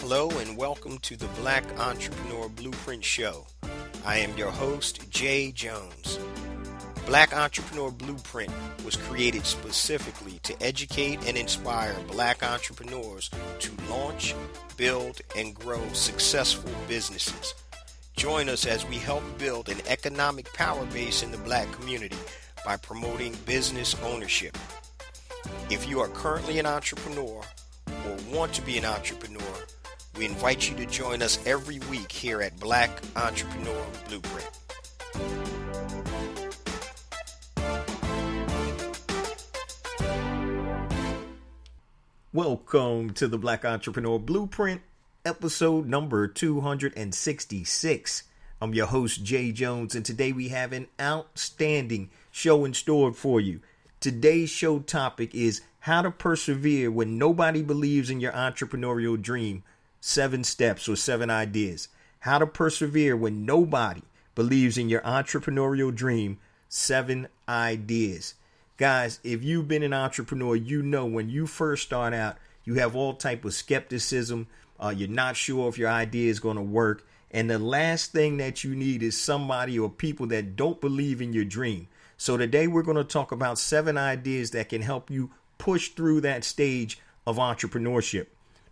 Hello and welcome to the Black Entrepreneur Blueprint Show. I am your host, Jay Jones. Black Entrepreneur Blueprint was created specifically to educate and inspire Black entrepreneurs to launch, build, and grow successful businesses. Join us as we help build an economic power base in the Black community by promoting business ownership. If you are currently an entrepreneur or want to be an entrepreneur, we invite you to join us every week here at Black Entrepreneur Blueprint. Welcome to the Black Entrepreneur Blueprint, episode number 266. I'm your host, Jay Jones, and today we have an outstanding show in store for you. Today's show topic is how to persevere when nobody believes in your entrepreneurial dream. 7 steps or 7 ideas. How to persevere when nobody believes in your entrepreneurial dream. 7 ideas. Guys, if you've been an entrepreneur, you know when you first start out, you have all type of skepticism. You're not sure if your idea is going to work. And the last thing that you need is somebody or people that don't believe in your dream. So today we're going to talk about 7 ideas that can help you push through that stage of entrepreneurship.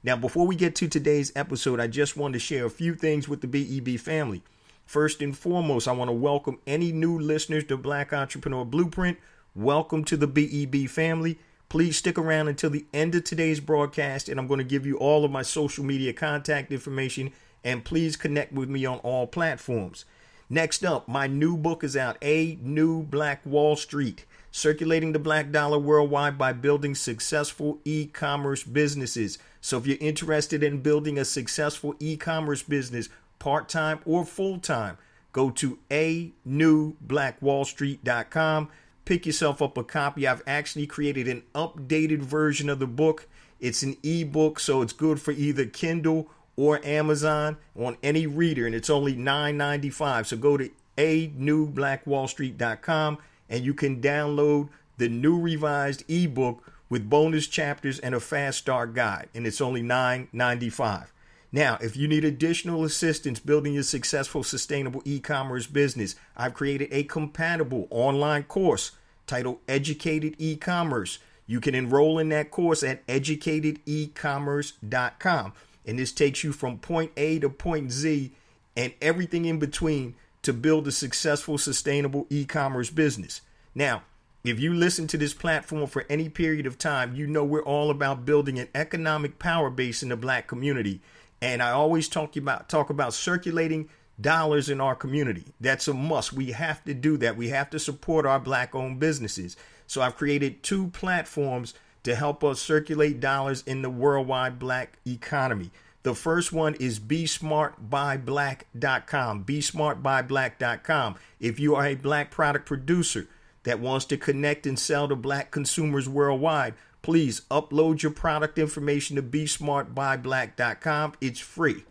Now, before we get to today's episode, I just wanted to share a few things with the BEB family. First and foremost, I want to welcome any new listeners to Black Entrepreneur Blueprint. Welcome to the BEB family. Please stick around until the end of today's broadcast, and I'm going to give you all of my social media contact information, and please connect with me on all platforms. Next up, my new book is out, A New Black Wall Street, Circulating the Black Dollar Worldwide by Building Successful E-Commerce Businesses. So if you're interested in building a successful e-commerce business, part-time or full-time, go to anewblackwallstreet.com. Pick yourself up a copy. I've actually created an updated version of the book. It's an ebook, so it's good for either Kindle or Amazon on any reader, and it's only $9.95. So go to anewblackwallstreet.com and you can download the new revised ebook with bonus chapters and a fast start guide, and it's only $9.95. Now, if you need additional assistance building your successful, sustainable e-commerce business, I've created a compatible online course titled Educated E-Commerce. You can enroll in that course at educatedecommerce.com. And this takes you from point A to point Z and everything in between to build a successful, sustainable e-commerce business. Now, if you listen to this platform for any period of time, you know we're all about building an economic power base in the Black community. And I always talk about circulating dollars in our community. That's a must. We have to do that. We have to support our Black-owned businesses. So I've created 2 platforms to help us circulate dollars in the worldwide Black economy. The first one is BeSmartByBlack.com. BeSmartByBlack.com. If you are a Black product producer that wants to connect and sell to Black consumers worldwide, please upload your product information to BeSmartByBlack.com. It's free.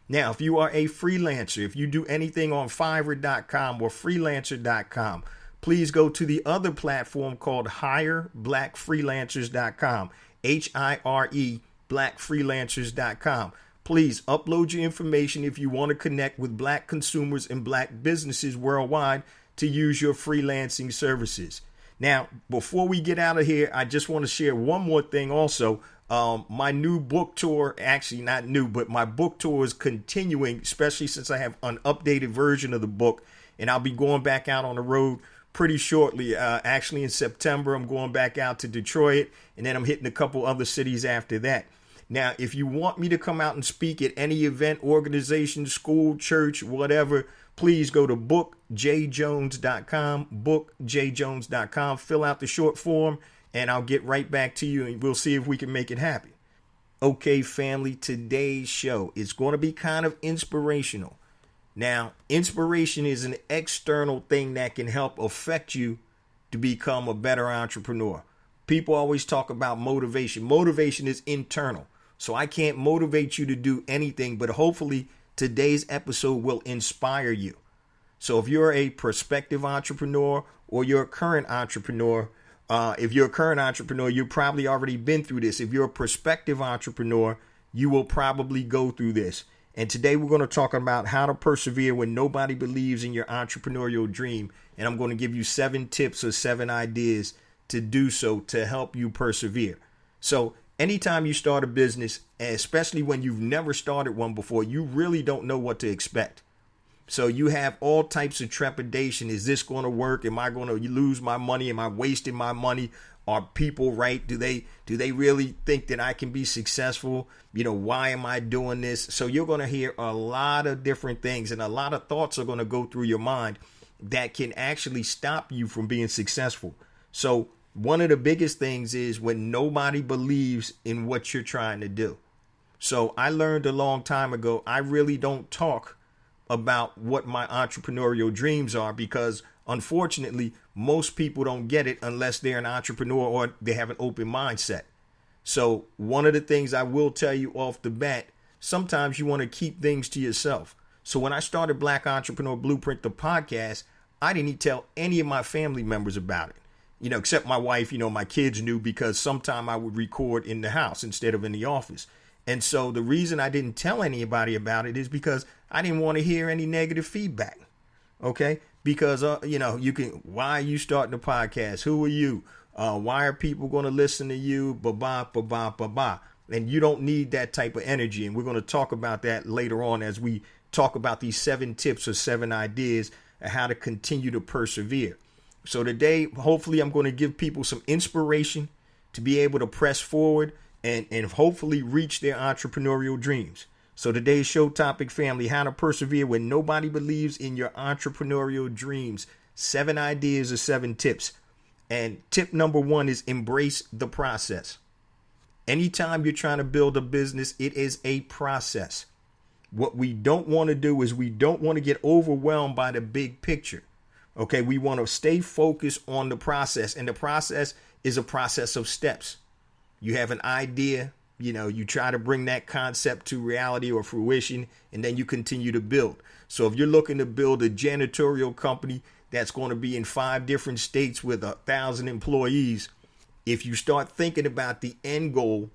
Now, if you are a freelancer, if you do anything on Fiverr.com or Freelancer.com, please go to the other platform called HireBlackFreelancers.com. HIRE BlackFreelancers.com. Please upload your information if you want to connect with Black consumers and Black businesses worldwide to use your freelancing services. Now, before we get out of here, I just want to share one more thing also. My new book tour, actually not new, but my book tour is continuing, especially since I have an updated version of the book, and I'll be going back out on the road pretty shortly. Actually in September, I'm going back out to Detroit, and then I'm hitting a couple other cities after that. Now, if you want me to come out and speak at any event, organization, school, church, whatever, please go to bookjjones.com, bookjjones.com, fill out the short form, and I'll get right back to you, and we'll see if we can make it happen. Okay, family, today's show is going to be kind of inspirational. Now, inspiration is an external thing that can help affect you to become a better entrepreneur. People always talk about motivation. Motivation is internal. So I can't motivate you to do anything, but hopefully today's episode will inspire you. So if you're a prospective entrepreneur or you're a current entrepreneur, if you're a current entrepreneur, you've probably already been through this. If you're a prospective entrepreneur, you will probably go through this. And today we're going to talk about how to persevere when nobody believes in your entrepreneurial dream. And I'm going to give you 7 tips or 7 ideas to do so to help you persevere. So anytime you start a business, especially when you've never started one before, you really don't know what to expect. So you have all types of trepidation. Is this going to work? Am I going to lose my money? Am I wasting my money? Are people right? Do they really think that I can be successful? Why am I doing this? So you're going to hear a lot of different things, and a lot of thoughts are going to go through your mind that can actually stop you from being successful. So one of the biggest things is when nobody believes in what you're trying to do. So I learned a long time ago, I really don't talk about what my entrepreneurial dreams are because unfortunately, most people don't get it unless they're an entrepreneur or they have an open mindset. So one of the things I will tell you off the bat, sometimes you want to keep things to yourself. So when I started Black Entrepreneur Blueprint, the podcast, I didn't tell any of my family members about it. Except my wife, my kids knew because sometime I would record in the house instead of in the office. And so the reason I didn't tell anybody about it is because I didn't want to hear any negative feedback. Okay. Because, why are you starting a podcast? Who are you? Why are people going to listen to you? Ba-ba. And you don't need that type of energy. And we're going to talk about that later on as we talk about these 7 tips or 7 ideas of how to continue to persevere. So today, hopefully, I'm going to give people some inspiration to be able to press forward and hopefully reach their entrepreneurial dreams. So today's show topic, family, how to persevere when nobody believes in your entrepreneurial dreams. 7 ideas or 7 tips. And tip number 1 is embrace the process. Anytime you're trying to build a business, it is a process. What we don't want to do is we don't want to get overwhelmed by the big picture. Okay, we want to stay focused on the process, and the process is a process of steps. You have an idea, you try to bring that concept to reality or fruition, and then you continue to build. So if you're looking to build a janitorial company that's going to be in 5 different states with 1,000 employees, if you start thinking about the end goal,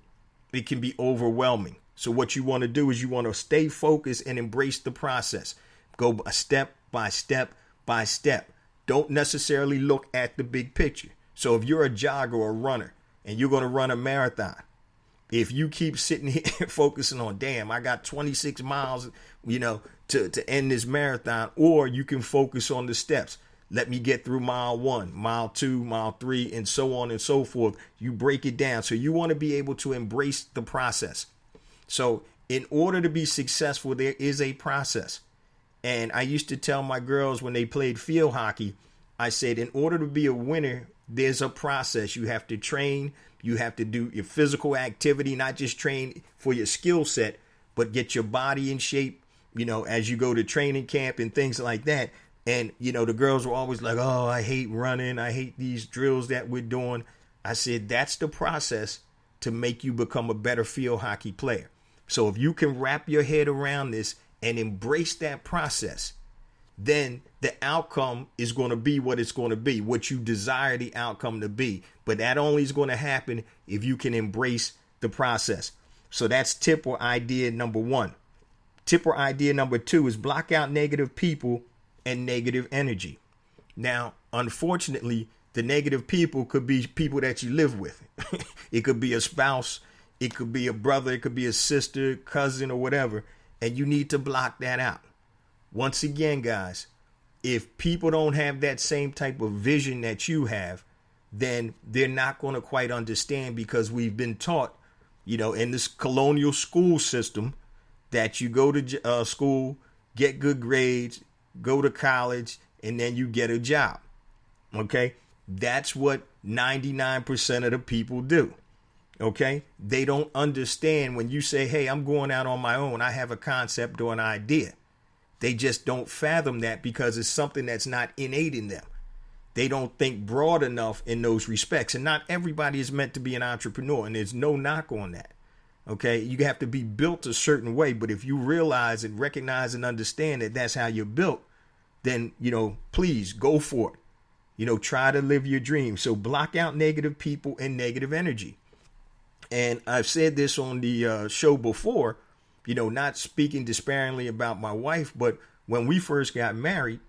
it can be overwhelming. So what you want to do is you want to stay focused and embrace the process. Go step by step by step. Don't necessarily look at the big picture. So if you're a jogger or a runner and you're going to run a marathon, if you keep sitting here focusing on, damn, I got 26 miles, to end this marathon, or you can focus on the steps. Let me get through mile 1, mile 2, mile 3, and so on and so forth. You break it down. So you want to be able to embrace the process. So in order to be successful, there is a process. And I used to tell my girls when they played field hockey, I said, in order to be a winner, there's a process. You have to train. You have to do your physical activity, not just train for your skill set, but get your body in shape, as you go to training camp and things like that. And, the girls were always like, oh, I hate running. I hate these drills that we're doing. I said, that's the process to make you become a better field hockey player. So if you can wrap your head around this and embrace that process, then the outcome is going to be what it's going to be, what you desire the outcome to be. But that only is going to happen if you can embrace the process. So that's tip or idea number 1. Tip or idea number 2 is block out negative people and negative energy. Now, unfortunately, the negative people could be people that you live with. It could be a spouse. It could be a brother. It could be a sister, cousin, or whatever. And you need to block that out. Once again, guys, if people don't have that same type of vision that you have, then they're not going to quite understand, because we've been taught, in this colonial school system, that you go to school, get good grades, go to college, and then you get a job. Okay? That's what 99% of the people do. Okay? They don't understand when you say, hey, I'm going out on my own. I have a concept or an idea. They just don't fathom that because it's something that's not innate in them. they don't think broad enough in those respects. And not everybody is meant to be an entrepreneur, and there's no knock on that. Okay, you have to be built a certain way, but if you realize and recognize and understand that that's how you're built, then, please go for it. Try to live your dream. So block out negative people and negative energy. And I've said this on the show before, not speaking disparagingly about my wife, but when we first got married,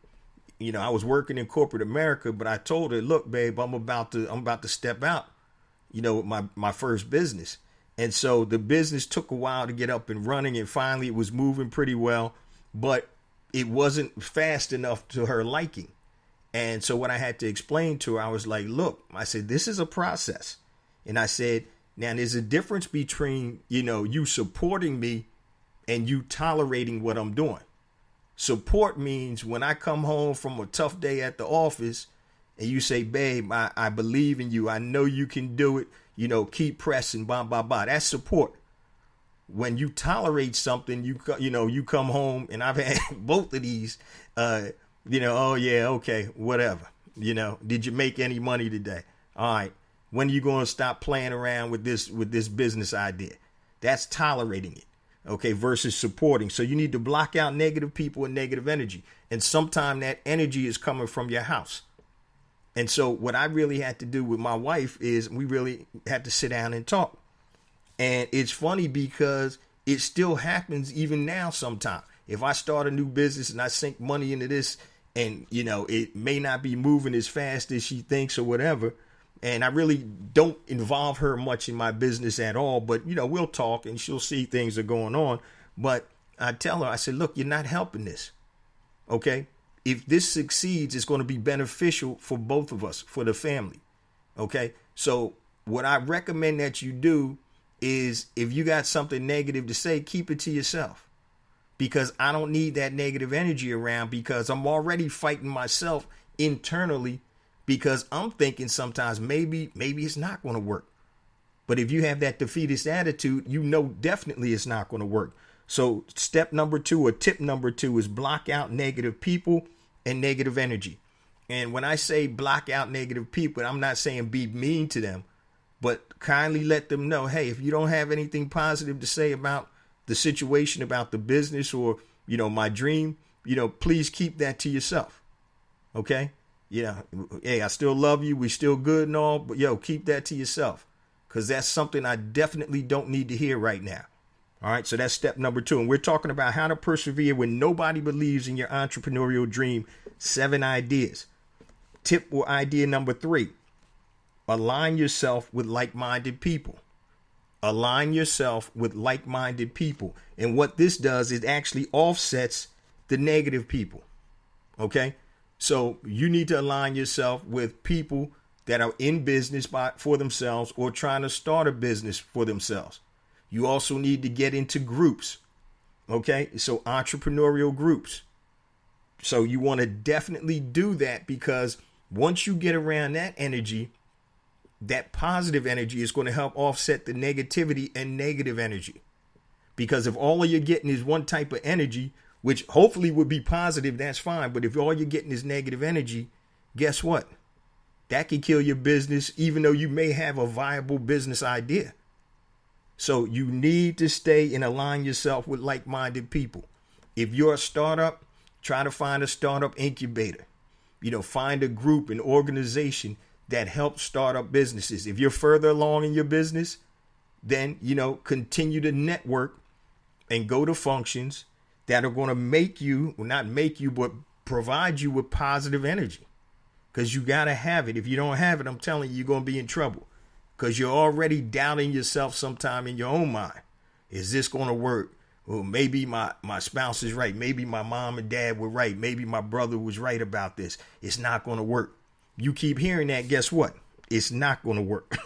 I was working in corporate America, but I told her, look, babe, I'm about to step out, with my first business. And so the business took a while to get up and running, and finally it was moving pretty well, but it wasn't fast enough to her liking. And so what I had to explain to her, I was like, look, I said, this is a process. And I said, now there's a difference between, you supporting me and you tolerating what I'm doing. Support means when I come home from a tough day at the office and you say, babe, I believe in you. I know you can do it. Keep pressing, blah, blah, blah. That's support. When you tolerate something, you come home, and I've had both of these, oh yeah, okay, whatever. Did you make any money today? All right. When are you going to stop playing around with this business idea? That's tolerating it. Okay, versus supporting. So you need to block out negative people and negative energy. And sometimes that energy is coming from your house. And so what I really had to do with my wife is we really had to sit down and talk. And it's funny because it still happens even now sometimes. If I start a new business and I sink money into this and, it may not be moving as fast as she thinks or whatever, and I really don't involve her much in my business at all, but, we'll talk and she'll see things are going on. But I tell her, I said, look, you're not helping this. Okay? If this succeeds, it's going to be beneficial for both of us, for the family. Okay? So what I recommend that you do is if you got something negative to say, keep it to yourself. Because I don't need that negative energy around, because I'm already fighting myself internally, because I'm thinking sometimes maybe it's not going to work. But if you have that defeatist attitude, definitely it's not going to work. So step number 2 or tip number 2 is block out negative people and negative energy. And when I say block out negative people, I'm not saying be mean to them, but kindly let them know, hey, if you don't have anything positive to say about the situation, about the business, or, my dream, please keep that to yourself. Okay? Hey, I still love you. We still good and all, but keep that to yourself, because that's something I definitely don't need to hear right now. All right. So that's step number 2. And we're talking about how to persevere when nobody believes in your entrepreneurial dream. 7 ideas. Tip or idea number 3. Align yourself with like-minded people. Align yourself with like-minded people. And what this does is actually offsets the negative people. Okay. So you need to align yourself with people that are in business for themselves or trying to start a business for themselves. You also need to get into groups. Okay. So entrepreneurial groups. So you want to definitely do that, because once you get around that energy, that positive energy is going to help offset the negativity and negative energy. Because if all you're getting is one type of energy, which hopefully would be positive, that's fine. But if all you're getting is negative energy, guess what? That can kill your business, even though you may have a viable business idea. So you need to stay and align yourself with like-minded people. If you're a startup, try to find a startup incubator. Find a group, an organization that helps start up businesses. If you're further along in your business, then, continue to network and go to functions that are going to make you, well, not make you, but provide you with positive energy. Because you got to have it. If you don't have it, I'm telling you, you're going to be in trouble. Because you're already doubting yourself sometime in your own mind. Is this going to work? Well, maybe my spouse is right. Maybe my mom and dad were right. Maybe my brother was right about this. It's not going to work. You keep hearing that, guess what? It's not going to work.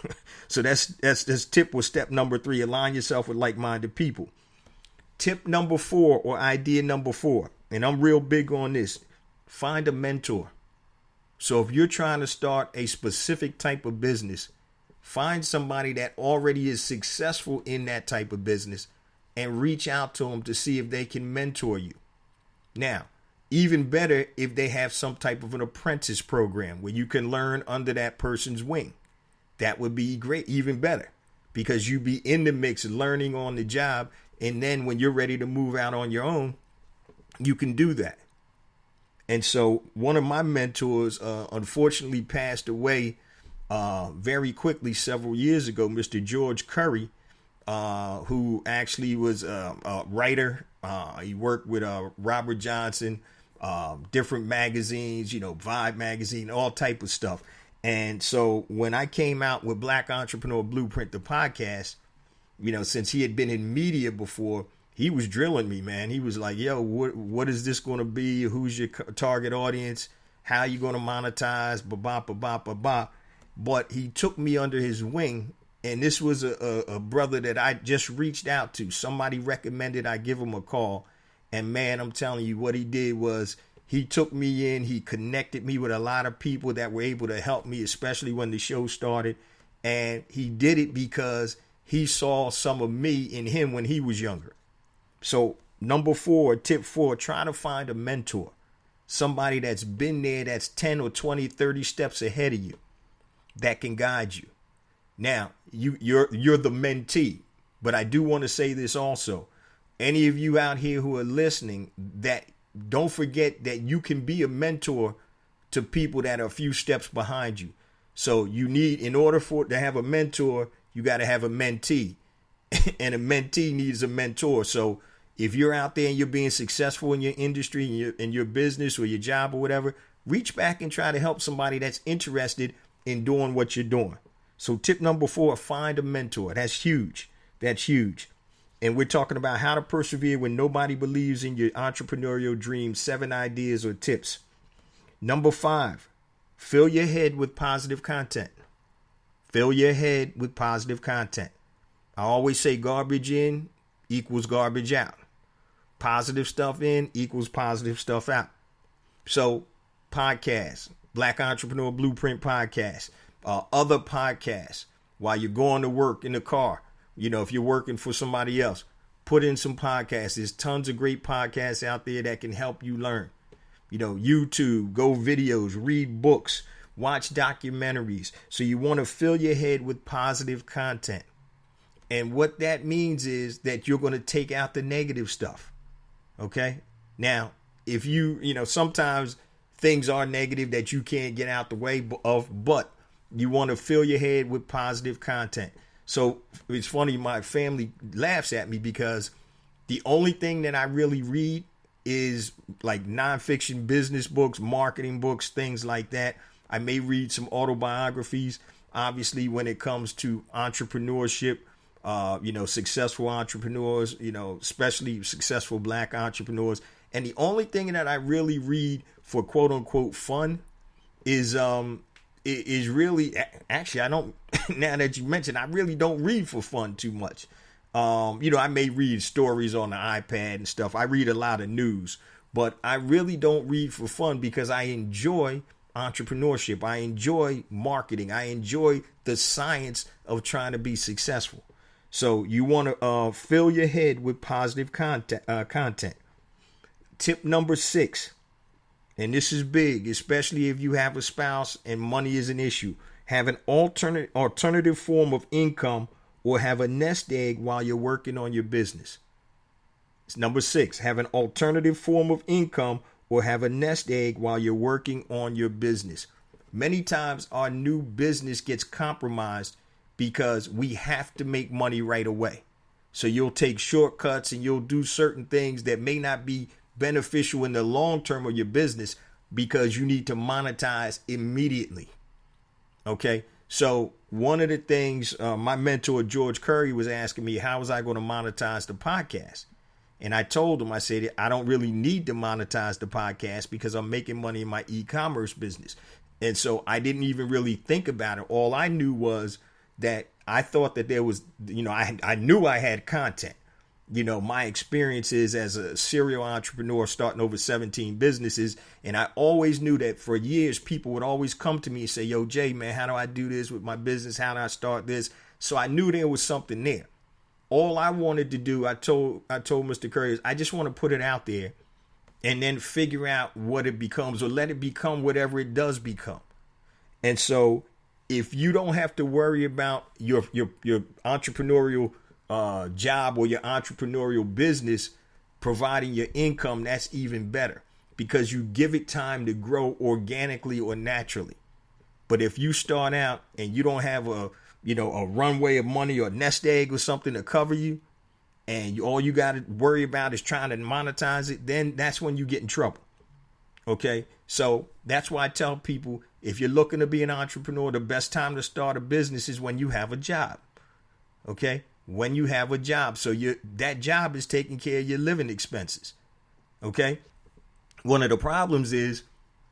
So that's tip or step number 3. Align yourself with like-minded people. Tip number 4 or idea number 4, and I'm real big on this, find a mentor. So if you're trying to start a specific type of business, find somebody that already is successful in that type of business and reach out to them to see if they can mentor you. Now, Even better if they have some type of an apprentice program where you can learn under that person's wing. That would be great, even better, because you be in the mix learning on the job. And then when you're ready to move out on your own, you can do that. And so one of my mentors unfortunately passed away very quickly several years ago, Mr. George Curry, who actually was a writer. He worked with Robert Johnson, different magazines, Vibe magazine, all type of stuff. And so when I came out with Black Entrepreneur Blueprint, the podcast, since he had been in media before, he was drilling me, man. He was like, yo, what is this going to be? Who's your target audience? How you going to monetize? Ba-ba-ba-ba-ba-ba. But he took me under his wing. And this was a brother that I just reached out to. Somebody recommended I give him a call. And man, I'm telling you, what he did was he took me in. He connected me with a lot of people that were able to help me, especially when the show started. And he did it because he saw some of me in him when he was younger. So tip 4, try to find a mentor. Somebody that's been there, that's 10 or 20, 30 steps ahead of you, that can guide you. Now, you're the mentee, but I do want to say this also. Any of you out here who are listening, that don't forget that you can be a mentor to people that are a few steps behind you. So you need, in order to have a mentor, you got to have a mentee, and a mentee needs a mentor. So if you're out there and you're being successful in your industry, in your business or your job or whatever, reach back and try to help somebody that's interested in doing what you're doing. So tip number 4, find a mentor. That's huge. That's huge. And we're talking about how to persevere when nobody believes in your entrepreneurial dreams, 7 ideas or tips. Number 5, fill your head with positive content. Fill your head with positive content. I always say garbage in equals garbage out. Positive stuff in equals positive stuff out. So podcasts, Black Entrepreneur Blueprint podcast, other podcasts while you're going to work in the car. If you're working for somebody else, put in some podcasts. There's tons of great podcasts out there that can help you learn. YouTube, go videos, read books, watch documentaries. So you want to fill your head with positive content. And what that means is that you're going to take out the negative stuff. Okay. Now, if sometimes things are negative that you can't get out the way of, but you want to fill your head with positive content. So it's funny, my family laughs at me because the only thing that I really read is like nonfiction business books, marketing books, things like that. I may read some autobiographies. Obviously, when it comes to entrepreneurship, successful entrepreneurs, especially successful Black entrepreneurs. And the only thing that I really read for quote unquote fun is really, actually, I don't, now that you mentioned, I really don't read for fun too much. I may read stories on the iPad and stuff. I read a lot of news, but I really don't read for fun because I enjoy entrepreneurship. I enjoy marketing. I enjoy the science of trying to be successful. So you want to fill your head with positive content. Tip number 6, and this is big, especially if you have a spouse and money is an issue. Have an alternative form of income or have a nest egg while you're working on your business. It's number 6, have an alternative form of income or have a nest egg while you're working on your business. Many times our new business gets compromised because we have to make money right away. So you'll take shortcuts and you'll do certain things that may not be beneficial in the long term of your business because you need to monetize immediately. Okay. So one of the things my mentor, George Curry, was asking me, how was I going to monetize the podcast? And I told him, I said, I don't really need to monetize the podcast because I'm making money in my e-commerce business. And so I didn't even really think about it. All I knew was that I thought that there was, I knew I had content. My experiences as a serial entrepreneur starting over 17 businesses. And I always knew that for years, people would always come to me and say, yo, Jay, man, how do I do this with my business? How do I start this? So I knew there was something there. All I wanted to do, I told Mr. Curry, is I just want to put it out there and then figure out what it becomes, or let it become whatever it does become. And so if you don't have to worry about your entrepreneurial job or your entrepreneurial business providing your income, that's even better, because you give it time to grow organically or naturally. But if you start out and you don't have a runway of money or a nest egg or something to cover you, and all you got to worry about is trying to monetize it, then that's when you get in trouble. Okay, so that's why I tell people, if you're looking to be an entrepreneur, the best time to start a business is when you have a job. Okay, when you have a job, so that job is taking care of your living expenses. Okay, one of the problems is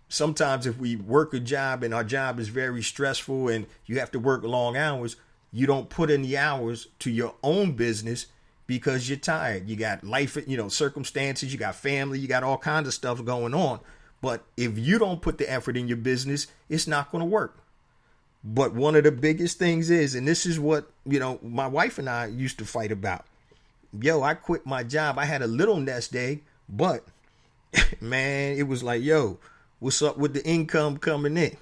sometimes if we work a job and our job is very stressful and you have to work long hours, you don't put in the hours to your own business because you're tired. You got life, circumstances, you got family, you got all kinds of stuff going on. But if you don't put the effort in your business, it's not going to work. But one of the biggest things is, and this is what, my wife and I used to fight about. I quit my job. I had a little nest egg, but man, it was like, what's up with the income coming in?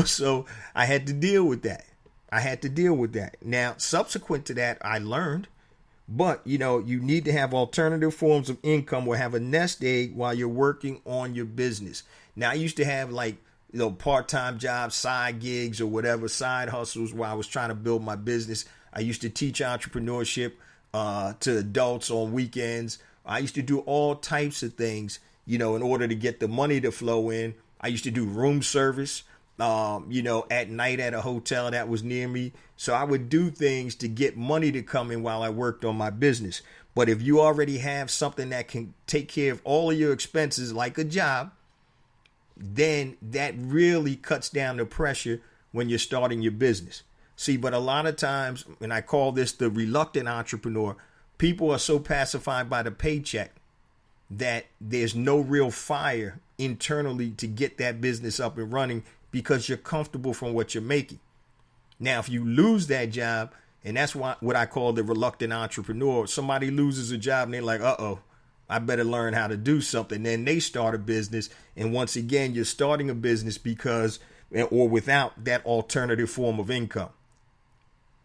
So I had to deal with that. Now, subsequent to that, I learned, but you need to have alternative forms of income or have a nest egg while you're working on your business. Now, I used to have part-time jobs, side gigs or whatever, side hustles while I was trying to build my business. I used to teach entrepreneurship to adults on weekends. I used to do all types of things, in order to get the money to flow in. I used to do room service, at night at a hotel that was near me. So I would do things to get money to come in while I worked on my business. But if you already have something that can take care of all of your expenses, like a job, then that really cuts down the pressure when you're starting your business. See, but a lot of times, and I call this the reluctant entrepreneur, people are so pacified by the paycheck that there's no real fire internally to get that business up and running because you're comfortable from what you're making. Now, if you lose that job, and that's what I call the reluctant entrepreneur, somebody loses a job and they're like, I better learn how to do something. Then they start a business. And once again, you're starting a business because or without that alternative form of income.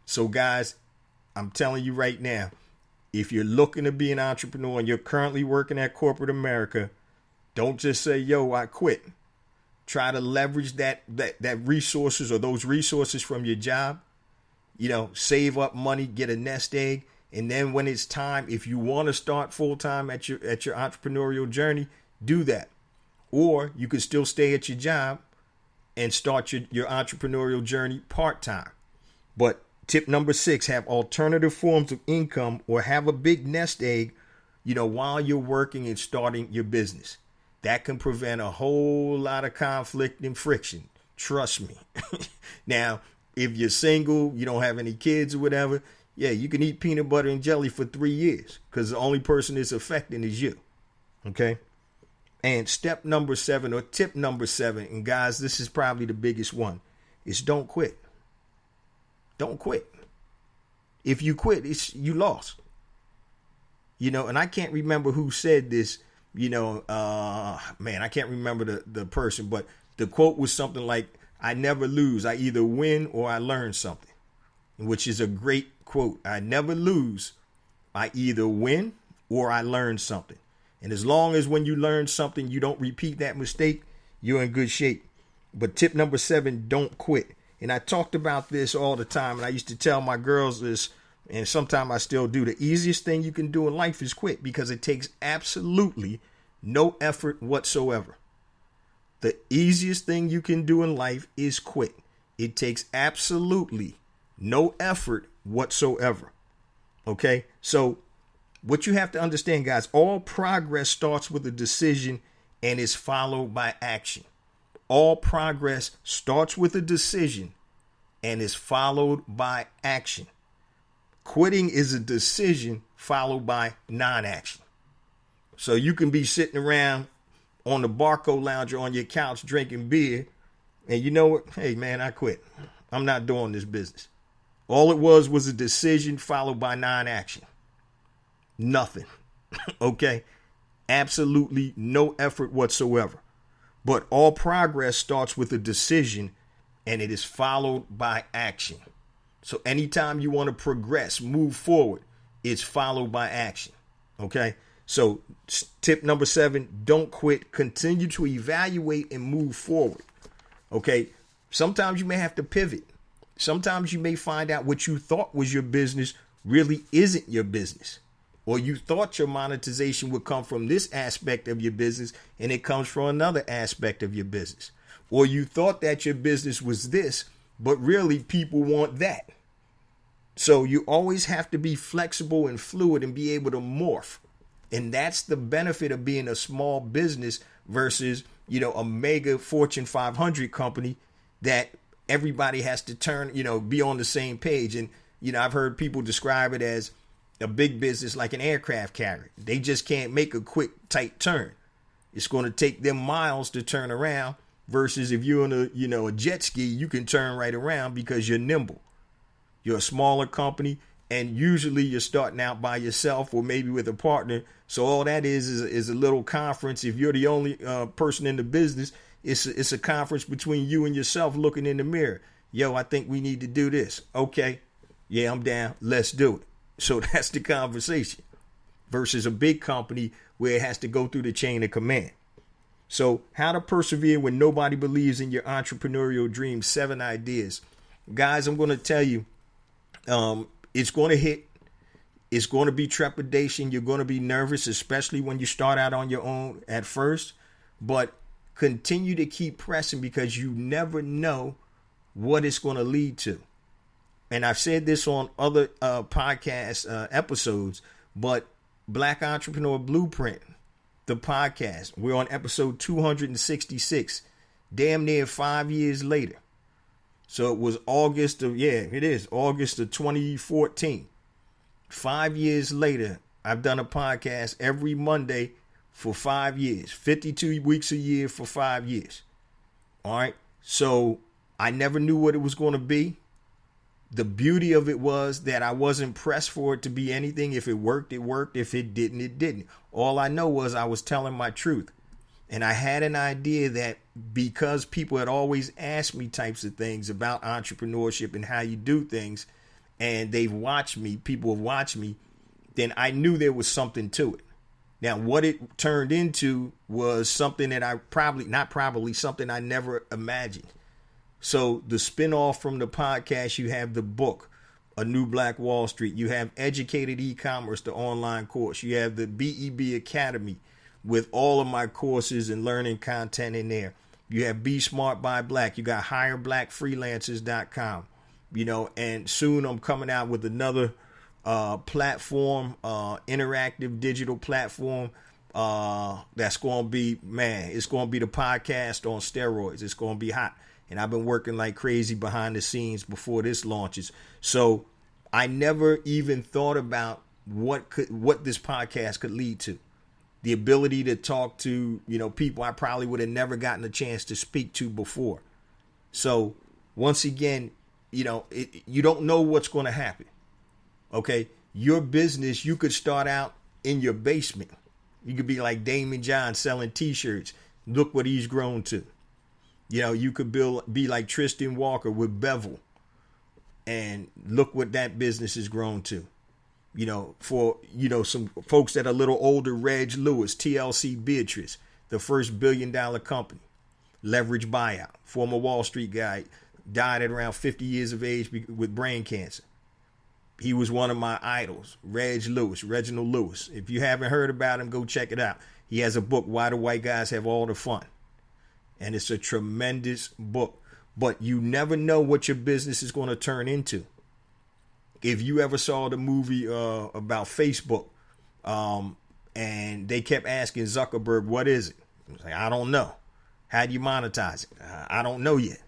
So guys, I'm telling you right now, if you're looking to be an entrepreneur and you're currently working at corporate America, don't just say, I quit. Try to leverage that resources or those resources from your job, save up money, get a nest egg. And then when it's time, if you want to start full time at your entrepreneurial journey, do that. Or you could still stay at your job and start your entrepreneurial journey part time. But tip number 6, have alternative forms of income or have a big nest egg, while you're working and starting your business. That can prevent a whole lot of conflict and friction. Trust me. Now, if you're single, you don't have any kids or whatever, you can eat peanut butter and jelly for 3 years because the only person it's affecting is you. Okay. And tip number 7, and guys, this is probably the biggest one, is don't quit. Don't quit. If you quit, you lost. And I can't remember who said this, I can't remember the person, but the quote was something like, I never lose. I either win or I learn something, which is a great quote. I never lose. I either win or I learn something. And as long as when you learn something, you don't repeat that mistake, you're in good shape. But tip number 7, don't quit. And I talked about this all the time. And I used to tell my girls this, and sometimes I still do. The easiest thing you can do in life is quit, because it takes absolutely no effort whatsoever. The easiest thing you can do in life is quit. It takes absolutely no effort whatsoever. Okay, so what you have to understand, guys, all progress starts with a decision and is followed by action. All progress starts with a decision and is followed by action. Quitting is a decision followed by non-action. So you can be sitting around on the Barco lounge or on your couch drinking beer, and you know what? Hey, man, I quit. I'm not doing this business. All it was a decision followed by non-action. Nothing. Okay? Absolutely no effort whatsoever. But all progress starts with a decision, and it is followed by action. So anytime you want to progress, move forward, it's followed by action. Okay? So tip number 7, don't quit. Continue to evaluate and move forward. Okay? Sometimes you may have to pivot. Sometimes you may find out what you thought was your business really isn't your business. Or you thought your monetization would come from this aspect of your business and it comes from another aspect of your business. Or you thought that your business was this, but really people want that. So you always have to be flexible and fluid and be able to morph. And that's the benefit of being a small business versus, a mega Fortune 500 company that everybody has to turn, be on the same page. And, I've heard people describe it as a big business like an aircraft carrier. They just can't make a quick, tight turn. It's going to take them miles to turn around versus if you're in a jet ski, you can turn right around because you're nimble. You're a smaller company, and usually you're starting out by yourself or maybe with a partner. So all that is a little conference. If you're the only person in the business, it's a conference between you and yourself looking in the mirror. Yo, I think we need to do this. Okay. Yeah, I'm down. Let's do it. So that's the conversation versus a big company where it has to go through the chain of command. So how to persevere when nobody believes in your entrepreneurial dream. 7 ideas. Guys, I'm going to tell you, it's going to hit. It's going to be trepidation. You're going to be nervous, especially when you start out on your own at first. But continue to keep pressing because you never know what it's going to lead to. And I've said this on other podcast episodes, but Black Entrepreneur Blueprint, the podcast, we're on episode 266, damn near 5 years later. So it was August of 2014. 5 years later, I've done a podcast every Monday for 5 years, 52 weeks a year for 5 years. All right. So I never knew what it was going to be. The beauty of it was that I wasn't pressed for it to be anything. If it worked, it worked. If it didn't, it didn't. All I know was I was telling my truth. And I had an idea that because people had always asked me types of things about entrepreneurship and how you do things, and they've watched me, people have watched me, then I knew there was something to it. Now, what it turned into was something that something I never imagined. So the spinoff from the podcast, you have the book, A New Black Wall Street. You have Educated E-Commerce, the online course. You have the BEB Academy with all of my courses and learning content in there. You have Be Smart by Black. You got HireBlackFreelancers.com. And soon I'm coming out with another platform, interactive digital platform. That's going to be, it's going to be the podcast on steroids. It's going to be hot. And I've been working like crazy behind the scenes before this launches. So I never even thought about what this podcast could lead to. The ability to talk to, people I probably would have never gotten a chance to speak to before. So once again, you don't know what's going to happen. Okay. Your business, you could start out in your basement. You could be like Damon John selling t-shirts. Look what he's grown to. You could be like Tristan Walker with Bevel, and look what that business has grown to. For some folks that are a little older, Reg Lewis, TLC Beatrice, the first $1 billion company, leverage buyout, former Wall Street guy, died at around 50 years of age with brain cancer. He was one of my idols, Reginald Lewis. If you haven't heard about him, go check it out. He has a book, Why Do White Guys Have All the Fun? And it's a tremendous book. But you never know what your business is going to turn into. If you ever saw the movie about Facebook, and they kept asking Zuckerberg, what is it? I was like, I don't know. How do you monetize it? I don't know yet.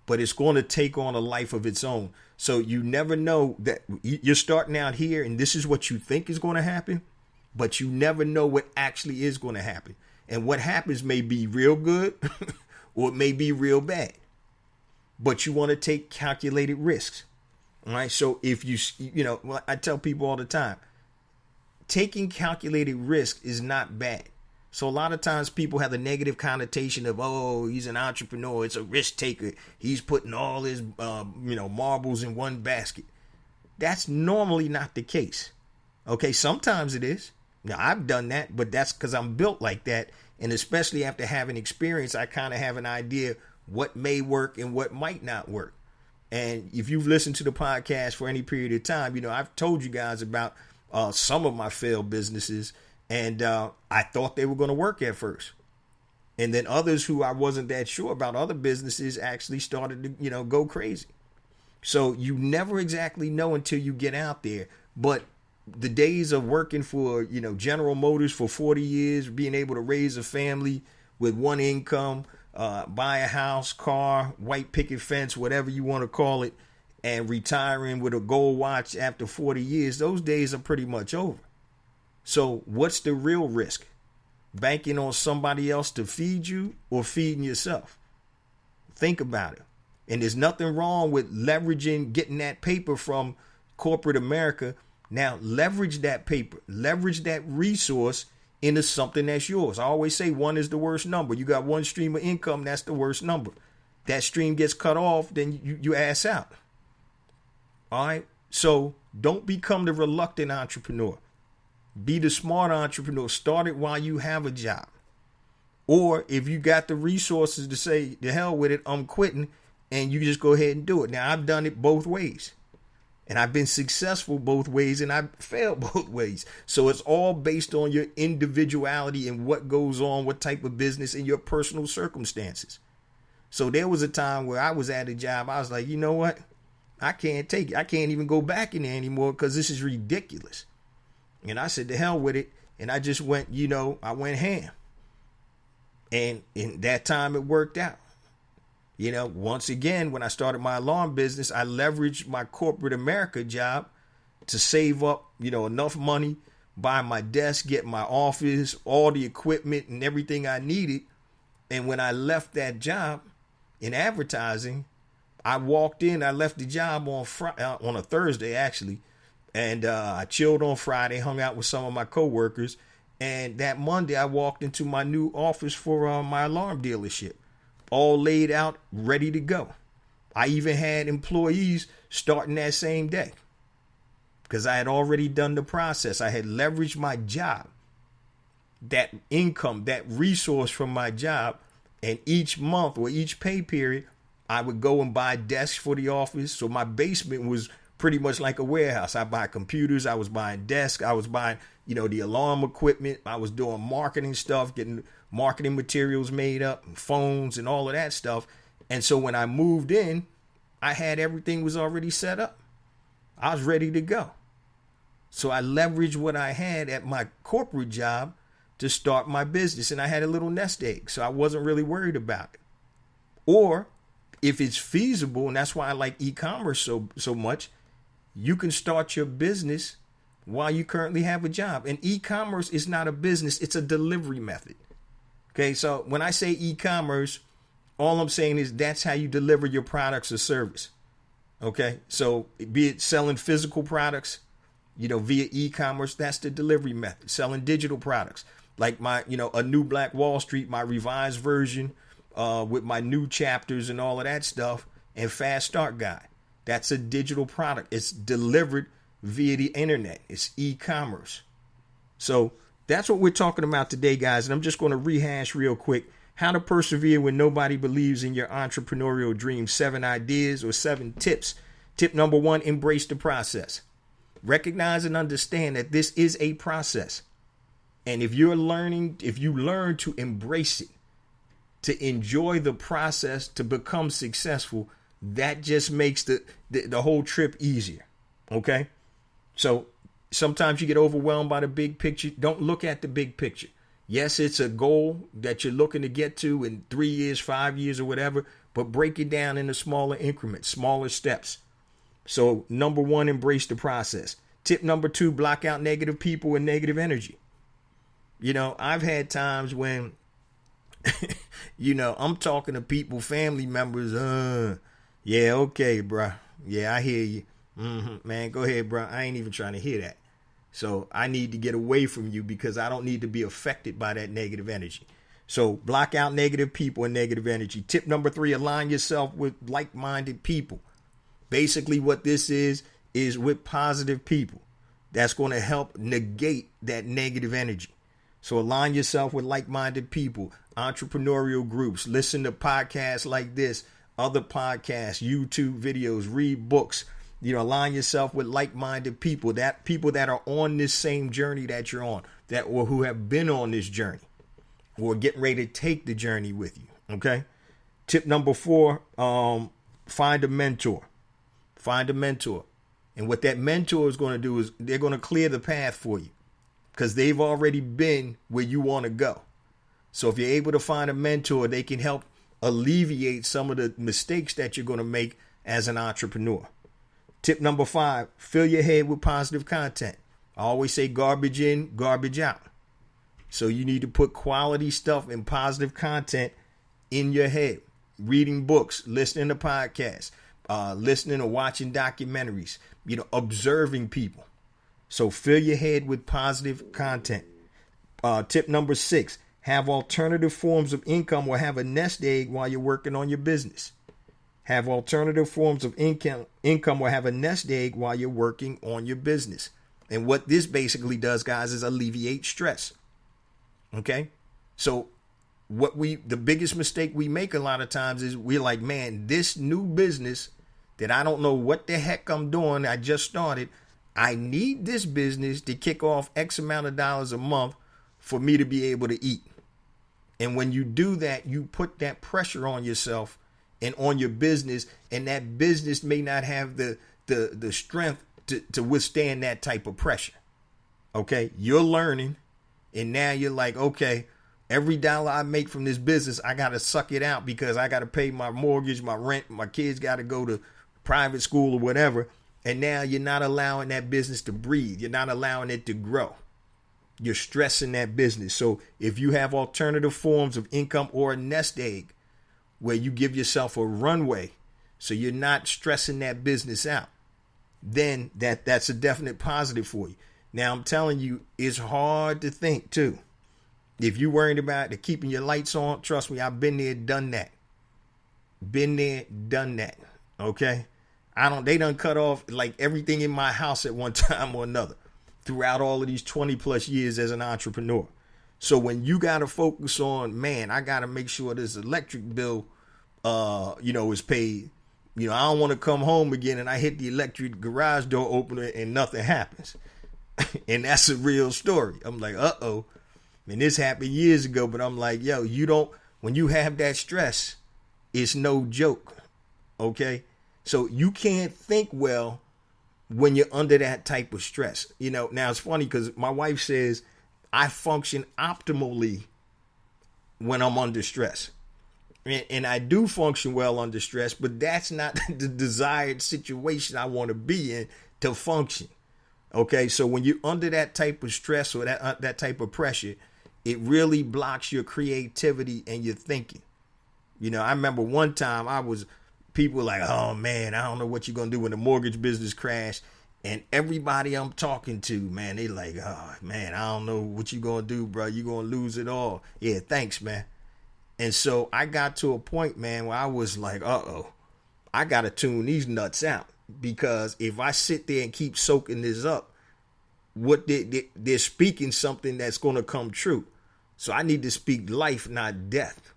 But it's going to take on a life of its own. So you never know that you're starting out here and this is what you think is going to happen. But you never know what actually is going to happen. And what happens may be real good or it may be real bad. But you want to take calculated risks. All right. So if I tell people all the time, taking calculated risk is not bad. So a lot of times people have the negative connotation of, oh, he's an entrepreneur. It's a risk taker. He's putting all his, marbles in one basket. That's normally not the case. Okay, sometimes it is. Now, I've done that, but that's because I'm built like that. And especially after having experience, I kind of have an idea what may work and what might not work. And if you've listened to the podcast for any period of time, I've told you guys about some of my failed businesses, and I thought they were going to work at first. And then others who I wasn't that sure about, other businesses, actually started to, go crazy. So you never exactly know until you get out there. But the days of working for, General Motors for 40 years, being able to raise a family with one income, buy a house, car, white picket fence, whatever you want to call it, and retiring with a gold watch after 40 years, those days are pretty much over. So what's the real risk? Banking on somebody else to feed you or feeding yourself? Think about it. And there's nothing wrong with leveraging, getting that paper from corporate America. Now leverage that paper, leverage that resource into something that's yours. I always say one is the worst number. You got one stream of income, that's the worst number. That stream gets cut off, then you ass out. All right. So don't become the reluctant entrepreneur. Be the smart entrepreneur. Start it while you have a job. Or if you got the resources to say, the hell with it, I'm quitting, and you just go ahead and do it. Now, I've done it both ways. And I've been successful both ways, and I've failed both ways. So it's all based on your individuality and what goes on, what type of business, and your personal circumstances. So there was a time where I was at a job. I was like, you know what? I can't take it. I can't even go back in there anymore because this is ridiculous. And I said, the hell with it. And I just went, I went ham. And in that time, it worked out. Once again, when I started my alarm business, I leveraged my corporate America job to save up, enough money, buy my desk, get my office, all the equipment and everything I needed. And when I left that job in advertising, I walked in, I left the job on a Thursday, actually. And I chilled on Friday, hung out with some of my coworkers. And that Monday, I walked into my new office for my alarm dealership. All laid out, ready to go. I even had employees starting that same day because I had already done the process. I had leveraged my job, that income, that resource from my job. And each month or each pay period, I would go and buy desks for the office. So my basement was pretty much like a warehouse. I buy computers. I was buying desks. I was buying, the alarm equipment. I was doing marketing stuff, getting marketing materials made up, phones and all of that stuff. And so when I moved in, I had everything was already set up. I was ready to go. So I leveraged what I had at my corporate job to start my business. And I had a little nest egg, so I wasn't really worried about it. Or if it's feasible, and that's why I like e-commerce so much, you can start your business while you currently have a job. And e-commerce is not a business, it's a delivery method. Okay, so when I say e-commerce, all I'm saying is that's how you deliver your products or service. Okay, so be it selling physical products, via e-commerce, that's the delivery method. Selling digital products like my, A New Black Wall Street, my revised version with my new chapters and all of that stuff, and Fast Start Guide. That's a digital product. It's delivered via the internet. It's e-commerce. So that's what we're talking about today, guys. And I'm just going to rehash real quick how to persevere when nobody believes in your entrepreneurial dream. 7 ideas or 7 tips. Tip number 1, embrace the process. Recognize and understand that this is a process. And if you learn to embrace it, to enjoy the process, to become successful, that just makes the whole trip easier. Okay? So sometimes you get overwhelmed by the big picture. Don't look at the big picture. Yes, it's a goal that you're looking to get to in 3 years, 5 years, or whatever, but break it down into smaller increments, smaller steps. So number 1, embrace the process. Tip number 2, block out negative people and negative energy. I've had times when, I'm talking to people, family members, yeah, okay, bro. Yeah, I hear you. Man, go ahead, bro. I ain't even trying to hear that. So I need to get away from you because I don't need to be affected by that negative energy. So block out negative people and negative energy. Tip number 3, align yourself with like-minded people. Basically what this is with positive people. That's going to help negate that negative energy. So align yourself with like-minded people, entrepreneurial groups, listen to podcasts like this, other podcasts, YouTube videos, read books. Align yourself with like-minded people, that are on this same journey that you're on, or who have been on this journey, or getting ready to take the journey with you. Okay. Tip number 4, find a mentor. Find a mentor. And what that mentor is going to do is they're going to clear the path for you because they've already been where you want to go. So if you're able to find a mentor, they can help alleviate some of the mistakes that you're going to make as an entrepreneur. Tip number 5, fill your head with positive content. I always say garbage in, garbage out. So you need to put quality stuff and positive content in your head. Reading books, listening to podcasts, listening or watching documentaries, observing people. So fill your head with positive content. Tip number 6, have alternative forms of income or have a nest egg while you're working on your business. Have alternative forms of income or have a nest egg while you're working on your business. And what this basically does, guys, is alleviate stress. Okay? So the biggest mistake we make a lot of times is we're like, man, this new business that I don't know what the heck I'm doing, I just started. I need this business to kick off X amount of dollars a month for me to be able to eat. And when you do that, you put that pressure on yourself and on your business, and that business may not have the strength to withstand that type of pressure. Okay, you're learning, and now you're like, okay, every dollar I make from this business, I got to suck it out because I got to pay my mortgage, my rent, my kids got to go to private school or whatever. And now you're not allowing that business to breathe. You're not allowing it to grow. You're stressing that business. So if you have alternative forms of income or a nest egg where you give yourself a runway so you're not stressing that business out, then that's a definite positive for you. Now, I'm telling you, it's hard to think too. If you're worried about keeping your lights on, trust me, I've been there, done that. Been there, done that. Okay? They done cut off like everything in my house at one time or another throughout all of these 20 plus years as an entrepreneur. So when you got to focus on, man, I got to make sure this electric bill, is paid. I don't want to come home again and I hit the electric garage door opener and nothing happens. And that's a real story. I'm like, uh-oh. And this happened years ago, but I'm like, yo, when you have that stress, it's no joke. Okay? So you can't think well when you're under that type of stress. Now it's funny because my wife says I function optimally when I'm under stress. And I do function well under stress, but that's not the desired situation I want to be in to function. Okay, so when you're under that type of stress or that type of pressure, it really blocks your creativity and your thinking. I remember one time people were like, oh man, I don't know what you're going to do when the mortgage business crashed. And everybody I'm talking to, man, they like, oh man, I don't know what you're going to do, bro. You're going to lose it all. Yeah, thanks, man. And so I got to a point, man, where I was like, uh-oh, I got to tune these nuts out. Because if I sit there and keep soaking this up, they're speaking something that's going to come true. So I need to speak life, not death.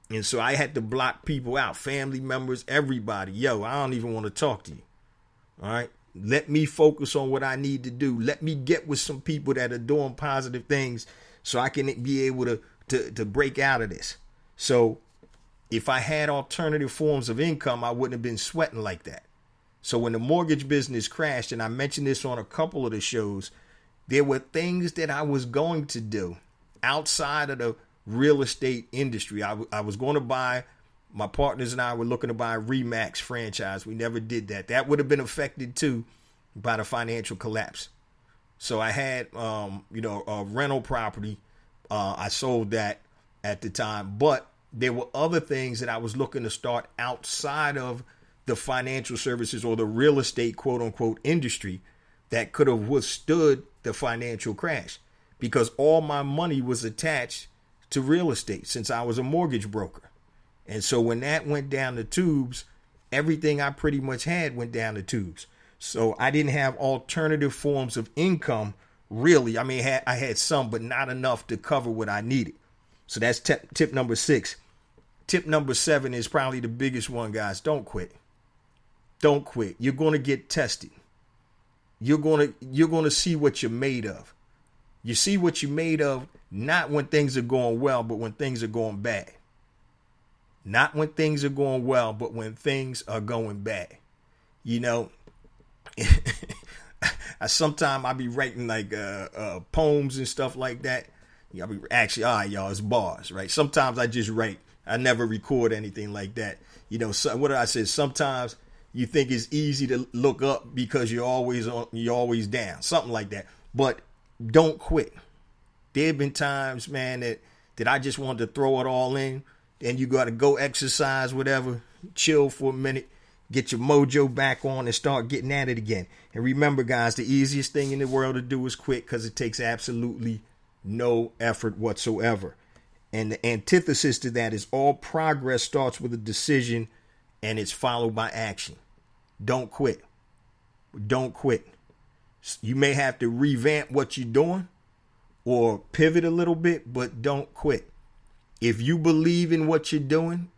And so I had to block people out, family members, everybody. Yo, I don't even want to talk to you. All right. Let me focus on what I need to do. Let me get with some people that are doing positive things so I can be able to break out of this. So if I had alternative forms of income, I wouldn't have been sweating like that. So when the mortgage business crashed, and I mentioned this on a couple of the shows, there were things that I was going to do outside of the real estate industry. I was going to buy, my partners and I were looking to buy a Remax franchise. We never did that. That would have been affected too by the financial collapse. So I had, a rental property. I sold that at the time, but there were other things that I was looking to start outside of the financial services or the real estate, quote unquote, industry that could have withstood the financial crash because all my money was attached to real estate since I was a mortgage broker. And so when that went down the tubes, everything I pretty much had went down the tubes. So I didn't have alternative forms of income, really. I mean, I had some, but not enough to cover what I needed. So that's tip number 6. Tip number 7 is probably the biggest one, guys. Don't quit. Don't quit. You're going to get tested. You're going to see what you're made of. You see what you're made of, not when things are going well, but when things are going bad. Not when things are going well, but when things are going bad. You know, sometimes I be writing like poems and stuff like that. All right, y'all, it's bars, right? Sometimes I just write. I never record anything like that. You know, so, what did I say? Sometimes you think it's easy to look up because you're always down, something like that. But don't quit. There have been times, man, that I just wanted to throw it all in. Then you got to go exercise, whatever, chill for a minute, get your mojo back on and start getting at it again. And remember, guys, the easiest thing in the world to do is quit because it takes absolutely no effort whatsoever. And the antithesis to that is all progress starts with a decision and it's followed by action. Don't quit. Don't quit. You may have to revamp what you're doing or pivot a little bit, but don't quit. If you believe in what you're doing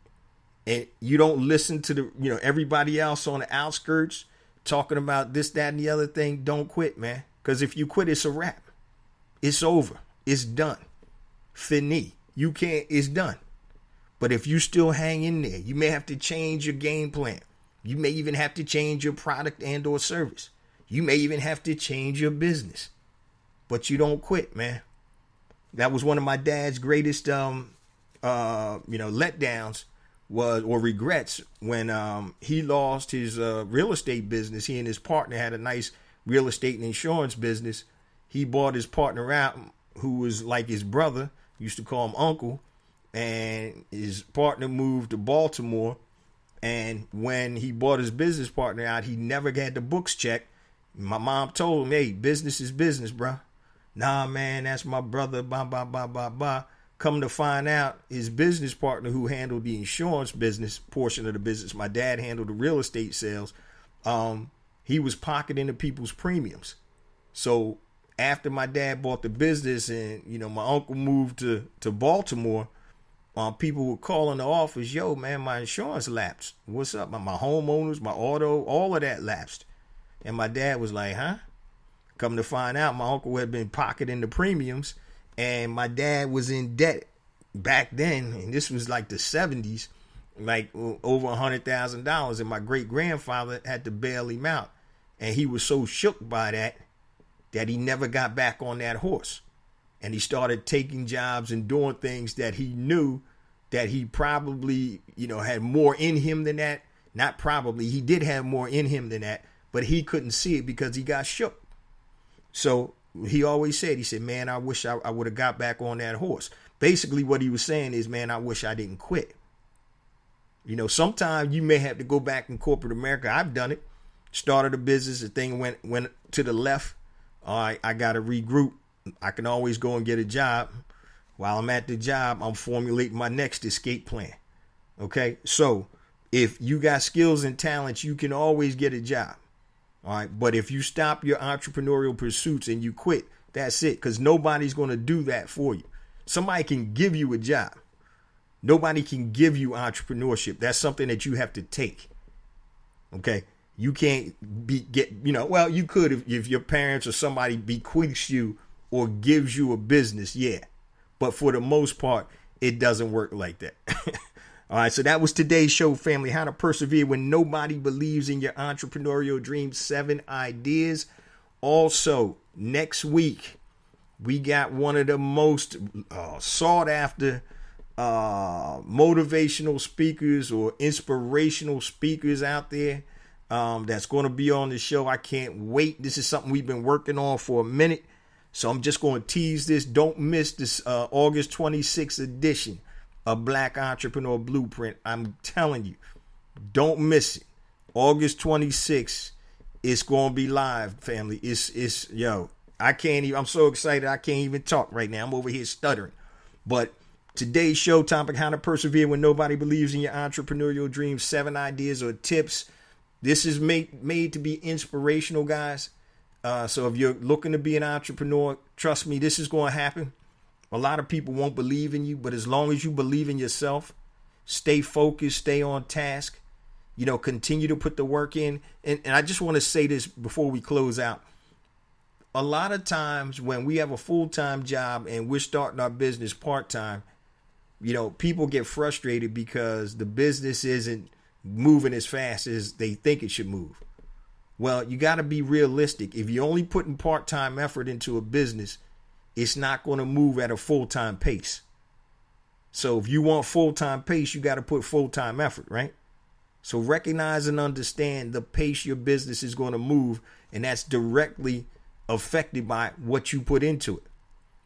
and you don't listen to everybody else on the outskirts talking about this, that, and the other thing, don't quit, man. Because if you quit, it's a wrap. It's over. It's done. Fini. It's done. But if you still hang in there, you may have to change your game plan. You may even have to change your product and or service. You may even have to change your business. But you don't quit, man. That was one of my dad's greatest letdowns or regrets when he lost his real estate business. He and his partner had a nice real estate and insurance business. He bought his partner out, who was like his brother, used to call him uncle, and his partner moved to Baltimore. And when he bought his business partner out, he never had the books checked. My mom told him, hey, business is business, bro. Nah, man, that's my brother, blah, blah, blah, blah, blah. Come to find out, his business partner who handled the insurance business portion of the business, my dad handled the real estate sales, he was pocketing the people's premiums. So after my dad bought the business and, my uncle moved to Baltimore, people would call in the office, yo, man, my insurance lapsed. What's up? My homeowners, my auto, all of that lapsed. And my dad was like, huh? Come to find out, my uncle had been pocketing the premiums. And my dad was in debt back then, and this was like the 70s, like over $100,000. And my great grandfather had to bail him out. And he was so shook by that he never got back on that horse. And he started taking jobs and doing things that he knew that he probably, had more in him than that. Not probably, he did have more in him than that, but he couldn't see it because he got shook. So he always said, man, I wish I would have got back on that horse. Basically what he was saying is, man, I wish I didn't quit. Sometimes you may have to go back in corporate America. I've done it. Started a business. The thing went to the left. All right, I got to regroup. I can always go and get a job. While I'm at the job, I'm formulating my next escape plan. Okay, so if you got skills and talents, you can always get a job. All right, but if you stop your entrepreneurial pursuits and you quit, that's it, because nobody's going to do that for you. Somebody can give you a job. Nobody can give you entrepreneurship. That's something that you have to take. Okay, you can't you could if your parents or somebody bequeaths you or gives you a business, yeah. But for the most part, it doesn't work like that. All right, so that was today's show, family. How to persevere when nobody believes in your entrepreneurial dreams. 7 ideas. Also, next week, we got one of the most sought after motivational speakers or inspirational speakers out there that's going to be on the show. I can't wait. This is something we've been working on for a minute. So I'm just going to tease this. Don't miss this August 26th edition of Black Entrepreneur Blueprint. I'm telling you, don't miss it. August 26th, it's going to be live, family. I can't even, I'm so excited I can't even talk right now. I'm over here stuttering. But today's show topic, how to persevere when nobody believes in your entrepreneurial dreams, 7 ideas or tips. This is made to be inspirational, guys. So if you're looking to be an entrepreneur, trust me, this is going to happen. A lot of people won't believe in you, but as long as you believe in yourself, stay focused, stay on task, continue to put the work in. And I just want to say this before we close out. A lot of times when we have a full-time job and we're starting our business part-time, people get frustrated because the business isn't moving as fast as they think it should move. Well, you got to be realistic. If you're only putting part-time effort into a business, it's not going to move at a full-time pace. So if you want full-time pace, you got to put full-time effort, right? So recognize and understand the pace your business is going to move, and that's directly affected by what you put into it.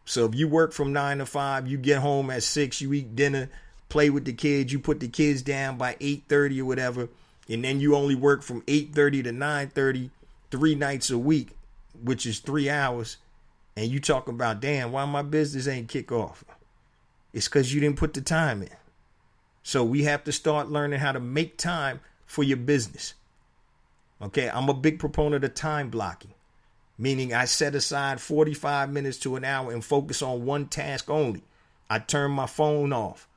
So if you work from 9 to 5, you get home at 6, you eat dinner, play with the kids, you put the kids down by 8:30 or whatever, and then you only work from 8:30 to 9:30 3 nights a week, which is 3 hours, and you talking about, damn, why my business ain't kick off? It's because you didn't put the time in. So we have to start learning how to make time for your business. Okay, I'm a big proponent of time blocking. Meaning I set aside 45 minutes to an hour and focus on one task only. I turn my phone off.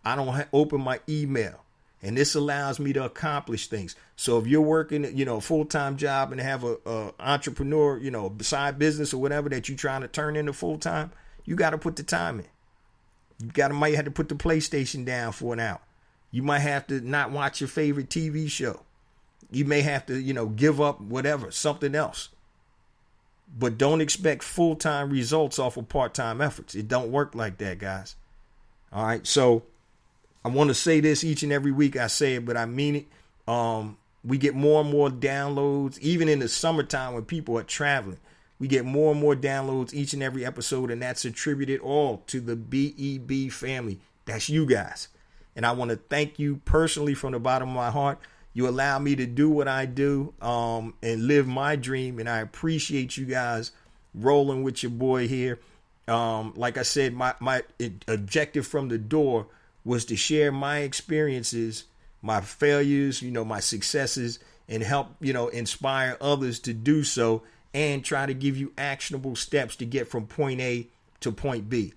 I don't open my email. And this allows me to accomplish things. So if you're working, a full-time job and have a entrepreneur, side business or whatever that you're trying to turn into full-time, you got to put the time in. Might have to put the PlayStation down for an hour. You might have to not watch your favorite TV show. You may have to, give up whatever, something else. But don't expect full-time results off of part-time efforts. It don't work like that, guys. All right. So I want to say this each and every week. I say it, but I mean it. We get more and more downloads, even in the summertime when people are traveling. We get more and more downloads each and every episode, and that's attributed all to the BEB family. That's you guys. And I want to thank you personally from the bottom of my heart. You allow me to do what I do and live my dream. And I appreciate you guys rolling with your boy here. Like I said, my objective from the door was to share my experiences, my failures, my successes, and help, inspire others to do so and try to give you actionable steps to get from point A to point B.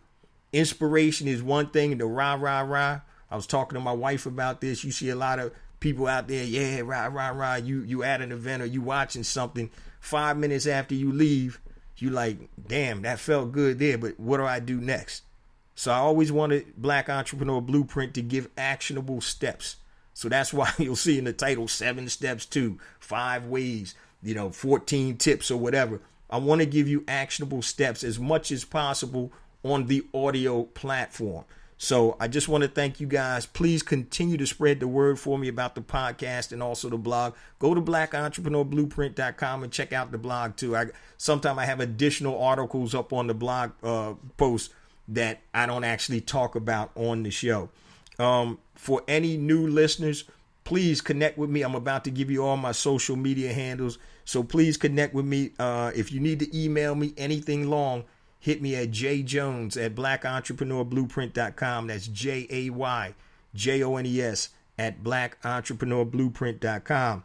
Inspiration is one thing, and the rah, rah, rah. I was talking to my wife about this. You see a lot of people out there, yeah, rah, rah, rah. You at an event or you watching something. 5 minutes after you leave, you like, damn, that felt good there, but what do I do next? So I always wanted Black Entrepreneur Blueprint to give actionable steps. So that's why you'll see in the title 7 steps to 5 ways, 14 tips or whatever. I want to give you actionable steps as much as possible on the audio platform. So I just want to thank you guys. Please continue to spread the word for me about the podcast and also the blog. Go to blackentrepreneurblueprint.com and check out the blog too. Sometimes I have additional articles up on the blog post that I don't actually talk about on the show. For any new listeners, please connect with me. I'm about to give you all my social media handles. So please connect with me. If you need to email me anything long, hit me at jjones@blackentrepreneurblueprint.com. That's JAYJONES at blackentrepreneurblueprint.com.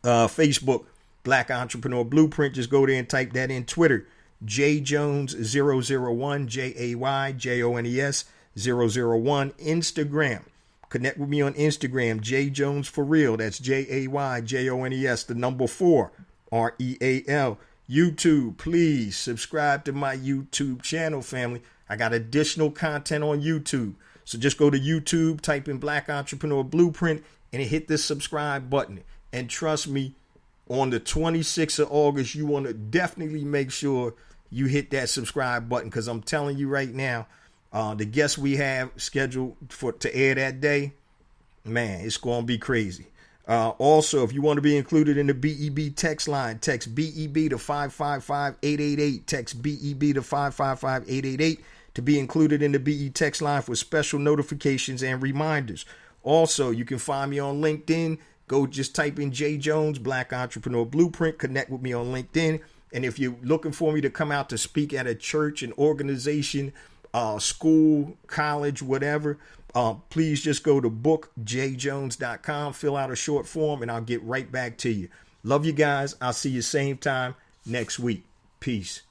Facebook, Black Entrepreneur Blueprint. Just go there and type that in. Twitter, jjones001, JAYJONES 001. Instagram, connect with me on Instagram, jjones for real. That's JAYJONES, the number 4, REAL. YouTube, please subscribe to my YouTube channel, family. I got additional content on YouTube. So just go to YouTube, type in Black Entrepreneur Blueprint, and hit the subscribe button. And trust me, on the 26th of August, you want to definitely make sure you hit that subscribe button, because I'm telling you right now, the guests we have scheduled to air that day, man, it's going to be crazy. Also, if you want to be included in the BEB text line, text BEB to 555-888. Text BEB to 555-888 to be included in the BE text line for special notifications and reminders. Also, you can find me on LinkedIn. Go just type in J Jones, Black Entrepreneur Blueprint. Connect with me on LinkedIn. And if you're looking for me to come out to speak at a church, an organization, school, college, whatever, please just go to bookjjones.com, fill out a short form, and I'll get right back to you. Love you guys. I'll see you same time next week. Peace.